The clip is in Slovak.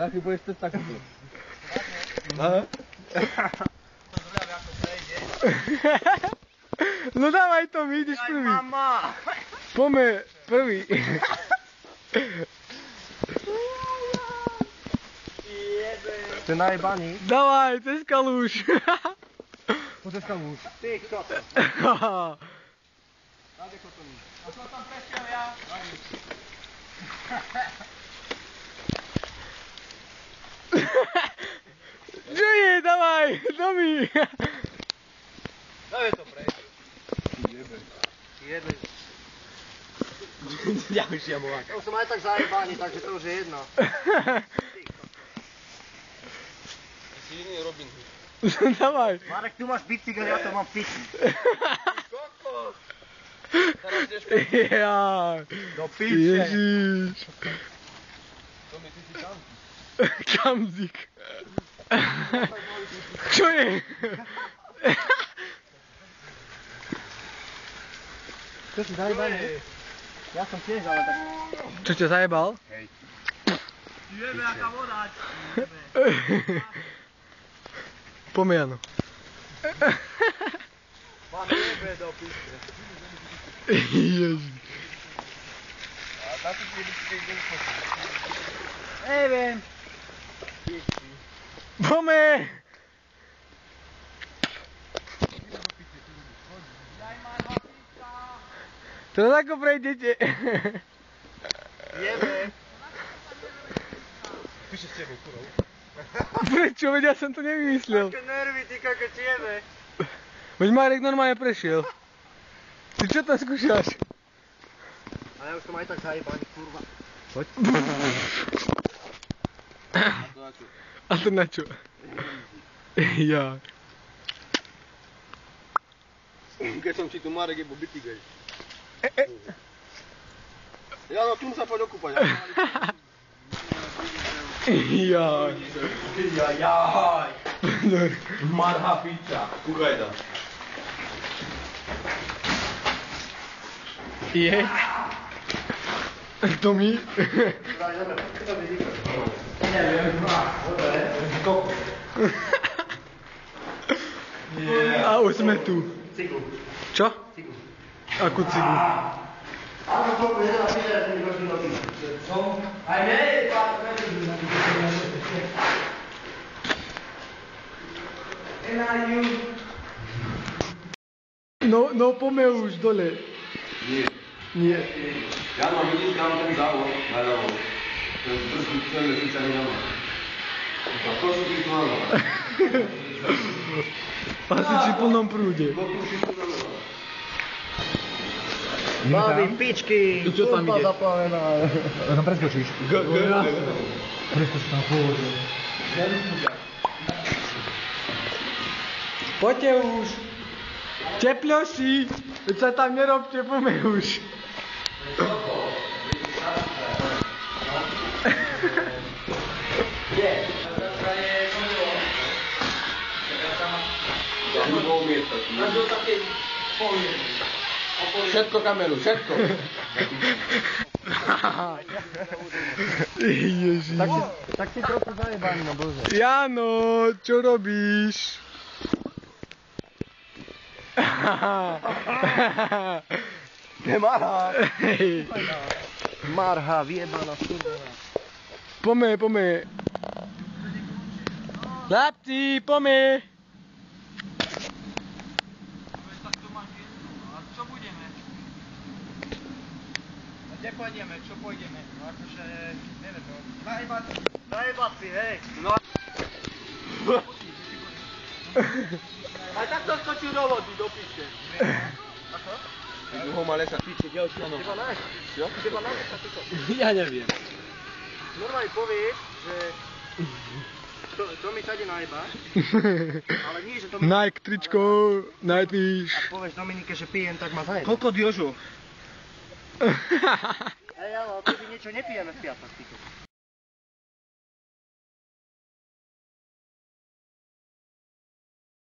Achy budeš to takto. Aha. No dávaj to, my ideš prvý. Mama! Poďme prvý. Ste najebaný? Dávaj, cez kalúš. Poďte kaluš. Ty, kto to? Náde kotoní. A čo tam prešiel ja? Čo je, dávaj, domy. Dávaj to prejde. Jebe. Jebe. Ďalšia mola. Ja už som aj tak zajebaný, takže to už je jedno. Si iný Robin Hood. Dávaj. Marek, tu máš bicykel, ja to mám pitný. Kokos. Teraz ideš Ja. do piče. Ježiš. To mi ty si tam. Kamzik. Čo je? Čo si zajebaný? Ja som tiež, ale tak... Čo ťa zajebal? Hej. Jebe, aká voda. Poďme, Jano. Mám jebe do piče. Ježiš. A táto si bicykel idem skočiť. Neviem. Poďme. Teraz ako prejdete? Jebe. Píše s tebou, kurov. Prečo? Veď ja som to nevymyslel. Také nervy, ty kokot jebe. Veď Marek normálne prešiel. Ty čo tam skúšaš? A ja už som aj tak zajebaný, kurva. Poď. A to na čo? A to na čo? Ja. Keď som ti tu Marek jebo bicykel. Ja no, tu sa poď okúpať. Jaj. Jaj. Marha pizza. Kúkaj to. Je? To mi? Neviem. A už sme tu. Cigu. Čo? Cigu. Akú cigu? Ale to je na pizza, že mi chodí do pizza. Co? Aj nie, pár metrov na pizza. No poďme už dole. Nie. Nie. Ja mám vidieť tam ten závod, naľavo. Ten trošku celé píčanie na mňa. A prosím ti to na mňa. Asi či plnom prúde. Baví pičky, Čo tam pumpa ide? zaplavená. Tam preskočíš. Preskoč tam pôvodu. Poďte už. Teploši. Veď sa tam nerobte, poďme už. Všetko kameru, všetko. Ježiš. Tak si trochu zajebaný, no bože. Jano, čo robíš? Kde Marha? Hej. Marha, vyjebaná skurvená. Poďme. Chlapci, poďme. Kde pôjdeme, čo pôjdeme? No akože, neviem, no. Najebať si, hej. No. Aj takto skočil do vody, do piče. Ako? Druhou má lesa píči, ďalší ano. Teba nájsť. Jo? Teba nájsť, a ty to. Ja neviem. Normálne povieš, že... To mi tady najeba. Ale nie, že to mi... Nike tričko, Nightwish. A povieš Dominike, že pijem, tak ma zajebe. Kokot Jožo. Hej, ale ty niečo nepijeme v piatok, ty.